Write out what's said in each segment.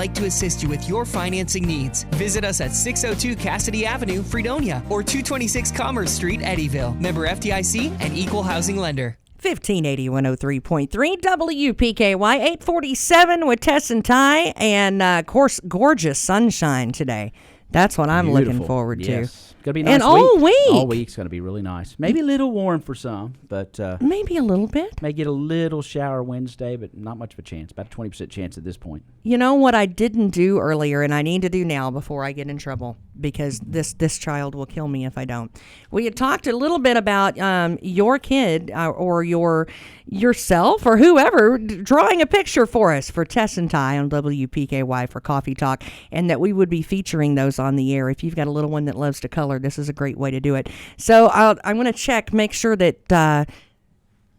like to assist you with your financing needs. Visit us at 602 Cassidy Avenue, Fredonia, or 226 Commerce Street, Eddyville. Member FDIC and Equal Housing Lender. 1580 103.3 WPKY 847 with Tess and Ty, and of course gorgeous sunshine today. That's what I'm looking forward to. Yes. Going to be a nice and all week. All week's going to be really nice. Maybe a little warm for some, but maybe a little bit. May get a little shower Wednesday, but not much of a chance. About a 20% chance at this point. You know what I didn't do earlier, and I need to do now before I get in trouble, because this child will kill me if I don't. We had talked a little bit about your kid or yourself or whoever drawing a picture for us for Tess and Ty on WPKY for Coffee Talk, and that we would be featuring those on the air. If you've got a little one that loves to color, this is a great way to do it. So I'm going to make sure that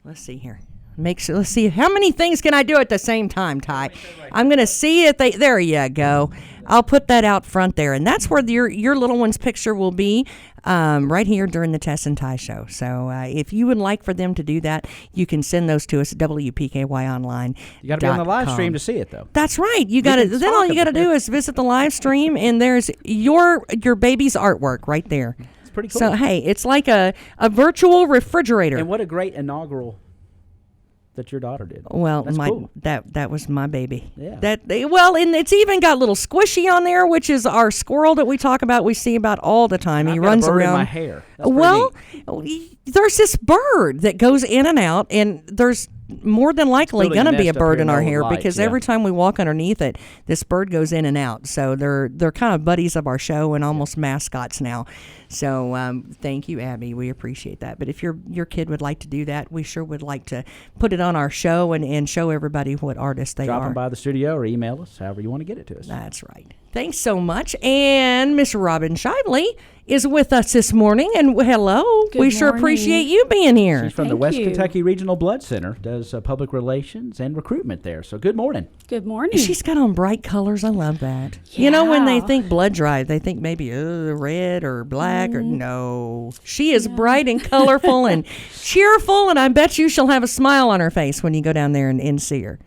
let's see here. Let's see, how many things can I do at the same time, Ty? I'm going to see if there you go. I'll put that out front there, and that's where your little one's picture will be, right here during the Tess and Ty show. So if you would like for them to do that, you can send those to us at WPKY Online. You got to be on the live stream to see it, though. That's right. You got to. Then all you got to do is visit the live stream, and there's your baby's artwork right there. It's pretty cool. So hey, it's like a virtual refrigerator. And what a great inaugural that your daughter did. Well, that's cool. that was my baby. Yeah. And it's even got little Squishy on there, which is our squirrel that we talk about. We see about all the time. He runs around. In my hair. There's this bird that goes in and out, and there's more than likely going to be a bird in our hair because every time we walk underneath it, this bird goes in and out. So they're kind of buddies of our show and almost mascots now. So thank you, Abby. We appreciate that. But if your kid would like to do that, we sure would like to put it on our show and show everybody what artists they are. Drop them by the studio or email us, however you want to get it to us. That's right. Thanks so much. And Miss Robbin Shively is with us this morning. And hello. We sure appreciate you being here. She's from the West Kentucky Regional Blood Center, does public relations and recruitment there. So good morning. Good morning. She's got on bright colors. I love that. Yeah. You know, when they think blood drive, they think maybe red or black or no. She is bright and colorful and cheerful, and I bet you she'll have a smile on her face when you go down there and see her.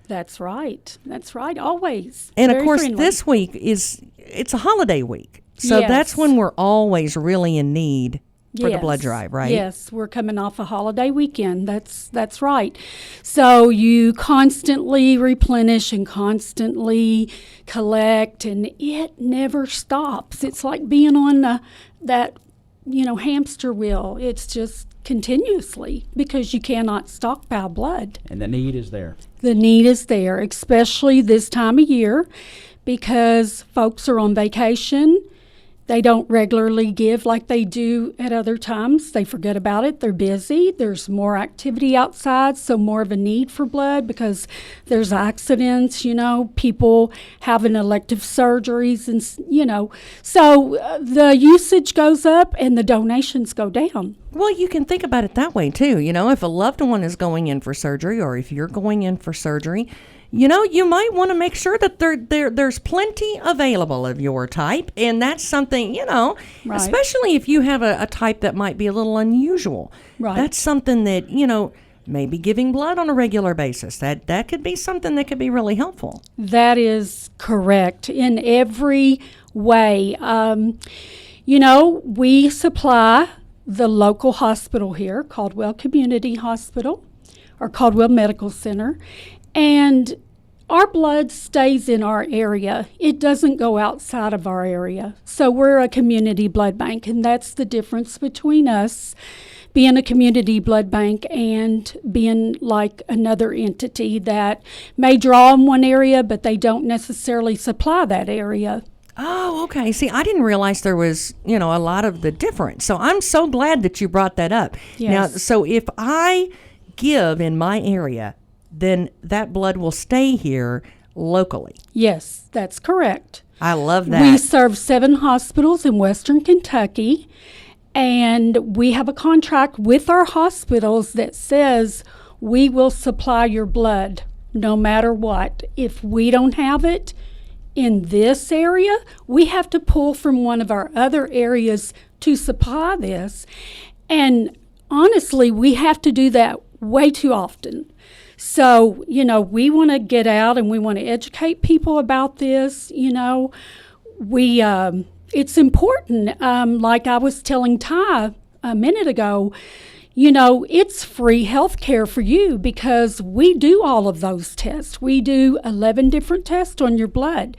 That's right. That's right. Always. And very of course, friendly. this week it's a holiday week. So that's when we're always really in need for the blood drive, right? Yes, we're coming off a holiday weekend. That's right. So you constantly replenish and constantly collect, and it never stops. It's like being on that hamster wheel. It's just continuously because you cannot stockpile blood. And the need is there. The need is there, especially this time of year because folks are on vacation. They don't regularly give like they do at other times. They forget about it. They're busy. There's more activity outside, so more of a need for blood because there's accidents, people having elective surgeries, and, So the usage goes up and the donations go down. Well, you can think about it that way, too. If a loved one is going in for surgery or if you're going in for surgery, you might want to make sure that there's plenty available of your type. And that's something, right. especially if you have a type that might be a little unusual. Right. That's something that, maybe giving blood on a regular basis. That could be something that could be really helpful. That is correct in every way. We supply the local hospital here, Caldwell Community Hospital, or Caldwell Medical Center. And our blood stays in our area. It doesn't go outside of our area. So we're a community blood bank, and that's the difference between us being a community blood bank and being like another entity that may draw in one area, but they don't necessarily supply that area. Oh, okay. See, I didn't realize there was, a lot of the difference. So I'm so glad that you brought that up. Yes. Now, so if I give in my area, then that blood will stay here locally. Yes, that's correct. I love that. We serve 7 hospitals in Western Kentucky, and we have a contract with our hospitals that says we will supply your blood no matter what. If we don't have it in this area, we have to pull from one of our other areas to supply this. And honestly, we have to do that way too often. So, we want to get out and we want to educate people about this. It's important. Like I was telling Ty a minute ago, it's free health care for you because we do all of those tests. We do 11 different tests on your blood.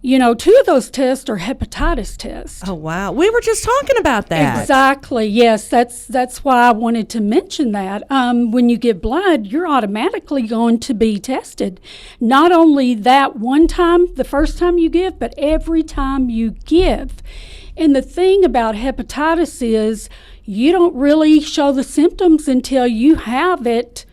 2 of those tests are hepatitis tests. Oh, wow. We were just talking about that. Exactly. Yes, that's why I wanted to mention that. When you give blood, you're automatically going to be tested. Not only that one time, the first time you give, but every time you give. And the thing about hepatitis is you don't really show the symptoms until you have it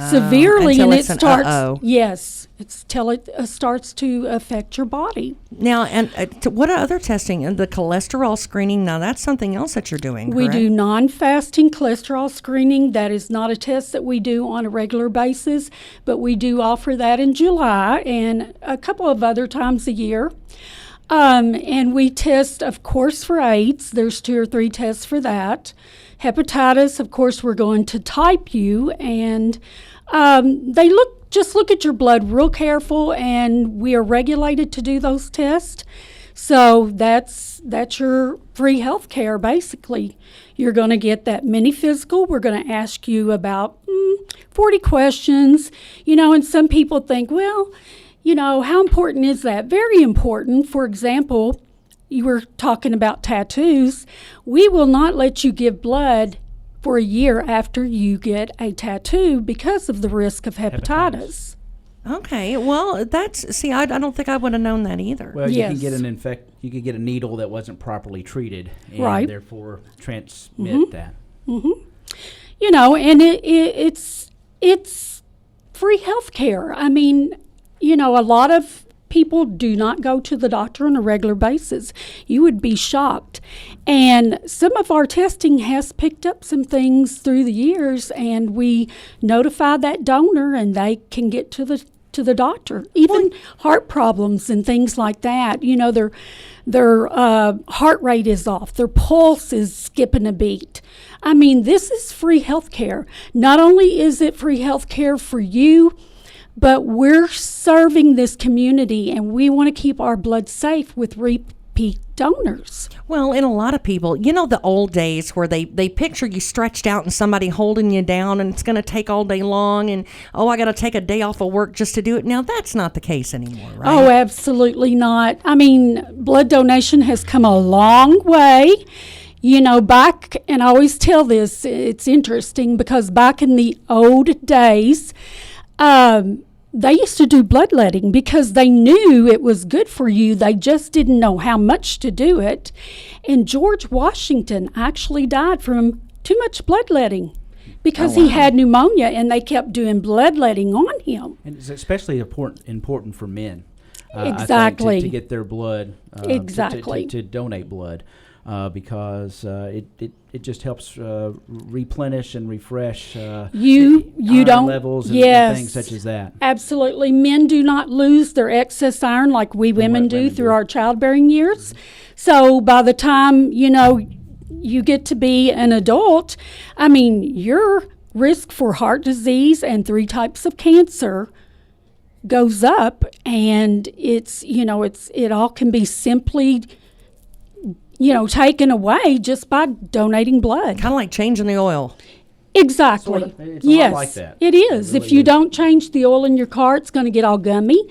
severely, and it starts. Yes, it's till it starts to affect your body. Now, and what other testing? And the cholesterol screening. Now, that's something else that you're doing. We correct? do non-fasting cholesterol screening. That is not a test that we do on a regular basis, but we do offer that in July and a couple of other times a year. And we test, of course, for AIDS. There's 2 or 3 tests for that. Hepatitis, of course, we're going to type you, and they look at your blood real careful, and we are regulated to do those tests. So that's your free health care, basically. You're going to get that mini physical. We're going to ask you about 40 questions, and some people think, well, how important is that? Very important. For example, you were talking about tattoos. We will not let you give blood for a year after you get a tattoo because of the risk of hepatitis. Okay, well, I don't think I would have known that either. Well, Yes. you can get you could get a needle that wasn't properly treated, and Right. therefore transmit that. And it's free health care. I mean, a lot of people do not go to the doctor on a regular basis. You would be shocked. And some of our testing has picked up some things through the years, and we notify that donor and they can get to the doctor. Even heart problems and things like that. Their heart rate is off. Their pulse is skipping a beat. I mean, this is free health care. Not only is it free health care for you, but we're serving this community, and we want to keep our blood safe with repeat donors. Well, and a lot of people, the old days where they picture you stretched out and somebody holding you down, and it's going to take all day long, and, I got to take a day off of work just to do it. Now, that's not the case anymore, right? Oh, absolutely not. I mean, blood donation has come a long way. Back, and I always tell this, it's interesting because back in the old days, they used to do bloodletting because they knew it was good for you. They just didn't know how much to do it. And George Washington actually died from too much bloodletting because he had pneumonia, and they kept doing bloodletting on him. And it's especially important for men. Exactly. I think, to get their blood. Exactly. To donate blood. Because it just helps replenish and refresh you iron don't levels and yes, things such as that. Absolutely. Men do not lose their excess iron like we women do through our childbearing years. So by the time you get to be an adult, I mean, your risk for heart disease and 3 types of cancer goes up, and it all can be simply taken away just by donating blood. Kind of like changing the oil. Exactly. Sort of. It's Yes, a lot like that. it is. It really If you is. don't change the oil in your car, it's going to get all gummy.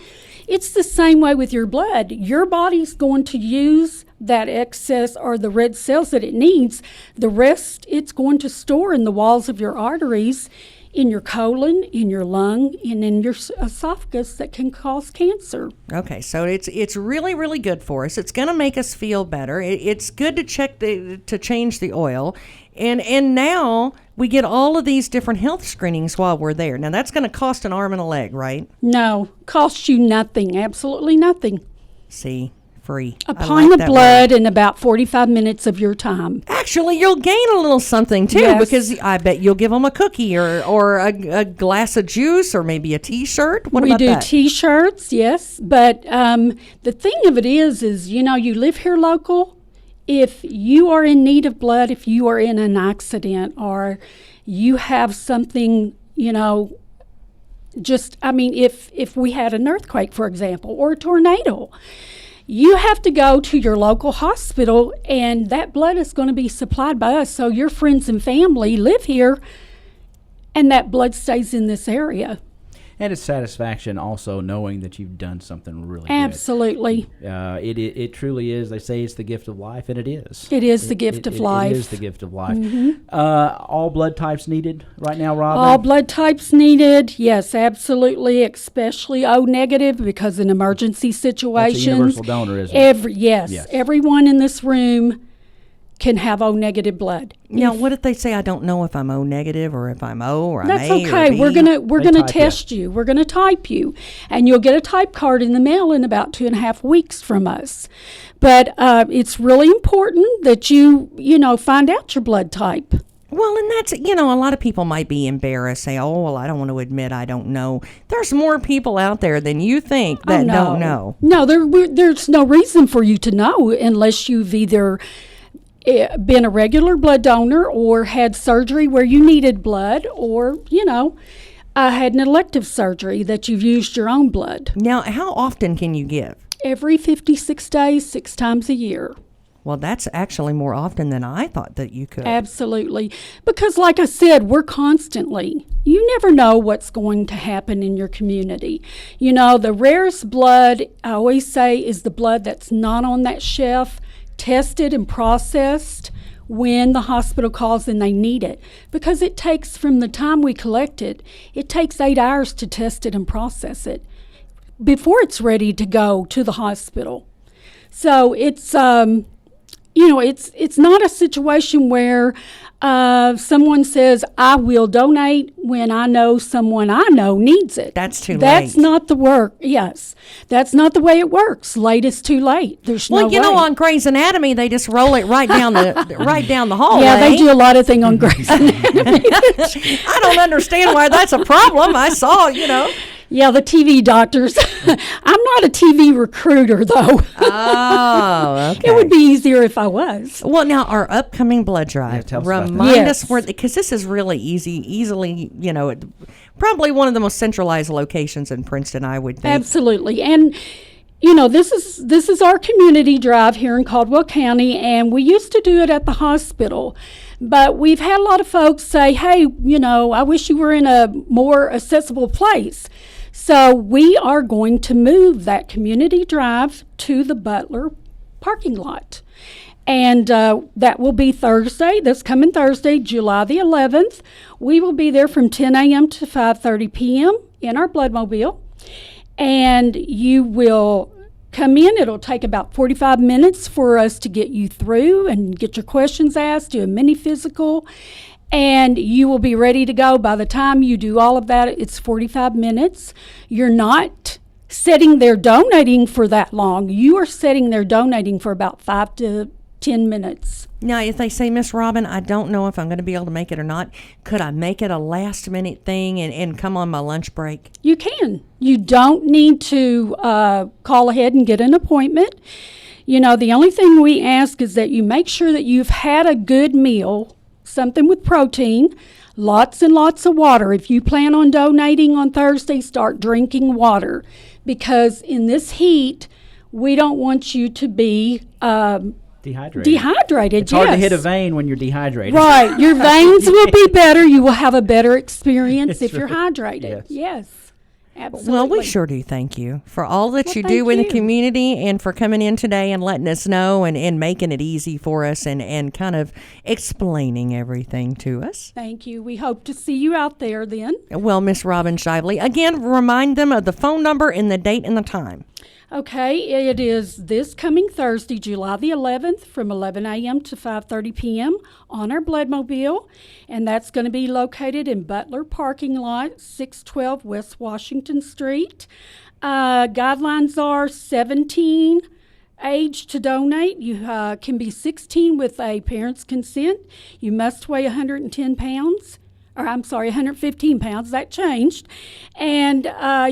It's the same way with your blood. Your body's going to use that excess or the red cells that it needs. The rest it's going to store in the walls of your arteries, in your colon, in your lung, and in your esophagus that can cause cancer. Okay, so it's really, really good for us. It's going to make us feel better. It's good to change the oil, and now we get all of these different health screenings while we're there. Now that's going to cost an arm and a leg, right? No, costs you nothing, absolutely nothing. See, free. A I pint like of that blood in about 45 minutes of your time. Actually, you'll gain a little something too, Yes. because I bet you'll give them a cookie or a glass of juice or maybe a T-shirt. What We about do that? T-shirts, yes. But the thing of it is you live here local. If you are in need of blood, if you are in an accident or you have something, if we had an earthquake, for example, or a tornado, you have to go to your local hospital, and that blood is going to be supplied by us. So your friends and family live here, and that blood stays in this area. And it's satisfaction also knowing that you've done something really Absolutely. good. It truly is. They say it's the gift of life, and it is. It is the gift of life. It is the gift of life. All blood types needed right now, Robbin? All blood types needed, yes, absolutely, especially O negative, because in emergency situations. That's a universal donor, isn't it? Yes, everyone in this room can have O negative blood. Now, what if they say I don't know if I'm O negative or if I'm O or I'm That's A okay. or B? We're gonna test you. We're gonna type you, and you'll get a type card in the mail in about 2.5 weeks from us. But it's really important that you find out your blood type. Well, and that's, a lot of people might be embarrassed, say, oh, well, I don't want to admit I don't know. There's more people out there than you think that don't know. No, there's no reason for you to know unless you've either been a regular blood donor or had surgery where you needed blood, or had an elective surgery that you've used your own blood. Now, how often can you give? Every 56 days, 6 times a year. Well, that's actually more often than I thought that you could. Absolutely. Because like I said, we're constantly, you never know what's going to happen in your community. The rarest blood, I always say, is the blood that's not on that shelf, tested and processed when the hospital calls and they need it, because it takes, from the time we collect it, it takes 8 hours to test it and process it before it's ready to go to the hospital. So it's it's not a situation where someone says, I will donate when I know someone I know needs it. That's too late. That's not the work. Yes. That's not the way it works. Late is too late. There's no way. On Grey's Anatomy, they just roll it right down the hallway. Yeah, they do a lot of things on Grey's Anatomy. I don't understand why that's a problem. I saw, Yeah, the TV doctors. I'm not a TV recruiter, though. Oh, okay. It would be easier if I was. Well, now, our upcoming blood drive, tell us about that. remind us where, because this is really easily, probably one of the most centralized locations in Princeton, I would think. Absolutely. And, this is our community drive here in Caldwell County, and we used to do it at the hospital. But we've had a lot of folks say, hey, I wish you were in a more accessible place. So we are going to move that community drive to the Butler parking lot. And that will be Thursday, this coming Thursday, July the 11th. We will be there from 10 a.m. to 5:30 p.m. in our Bloodmobile. And you will come in. It'll take about 45 minutes for us to get you through and get your questions asked, do a mini physical, and you will be ready to go. By the time you do all of that, it's 45 minutes. You're not sitting there donating for that long. You are sitting there donating for about 5 to 10 minutes. Now, if they say, Miss Robbin, I don't know if I'm going to be able to make it or not, could I make it a last-minute thing and come on my lunch break? You can. You don't need to call ahead and get an appointment. The only thing we ask is that you make sure that you've had a good meal, something with protein, lots and lots of water. If you plan on donating on Thursday, start drinking water, because in this heat, we don't want you to be dehydrated. It's hard to hit a vein when you're dehydrated. Right. Your veins will be better. You will have a better experience if you're hydrated. Yes. Absolutely. Well, we sure do thank you for all that you do in the community, and for coming in today and letting us know and making it easy for us and kind of explaining everything to us. Thank you. We hope to see you out there then. Well, Miss Robbin Shively, again, remind them of the phone number and the date and the time. Okay, it is this coming Thursday, July the 11th, from 11 a.m. to 5:30 p.m. on our Bloodmobile, and that's going to be located in Butler parking lot, 612 West Washington Street. Guidelines are 17 age to donate. You can be 16 with a parent's consent. You must weigh 115 pounds. That changed. And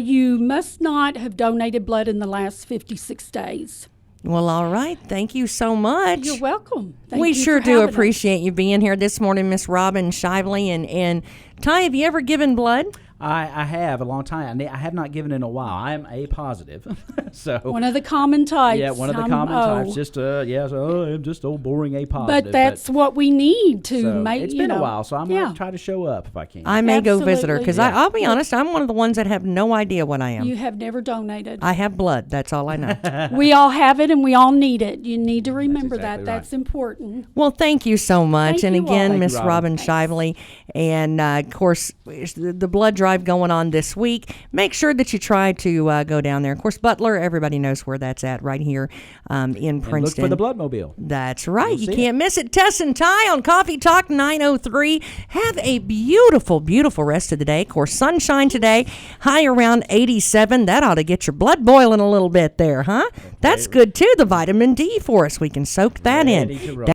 you must not have donated blood in the last 56 days. Well, all right. Thank you so much. You're welcome. We sure do appreciate you being here this morning, Miss Robbin Shively. And Ty, have you ever given blood? I have a long time. I have not given in a while. I am A positive. So One of the common types. yeah, one of the common types. Just I'm just old boring A positive. But that's what we need to so make. it's been a while, so I'm going to try to show up if I can. I may go visit her because Absolutely. I'll be honest, I'm one of the ones that have no idea what I am. You have never donated. I have blood. That's all I know. We all have it, and we all need it. You need to remember exactly that. right. That's important. Well, thank you so much. Thank And you all. again, Thank you, Miss Robbin. Robbin Shively. And of course, the blood drive going on this week. Make sure that you try to go down there. Of course, Butler, everybody knows where that's at, right here in Princeton. And look for the Bloodmobile. That's right. You'll You see can't miss it. Tess and Ty on Coffee Talk 903. Have a beautiful, beautiful rest of the day. Of course, sunshine today, high around 87. That ought to get your blood boiling a little bit there, huh? That's good too. The vitamin D for us. We can soak that Ready in. to roll.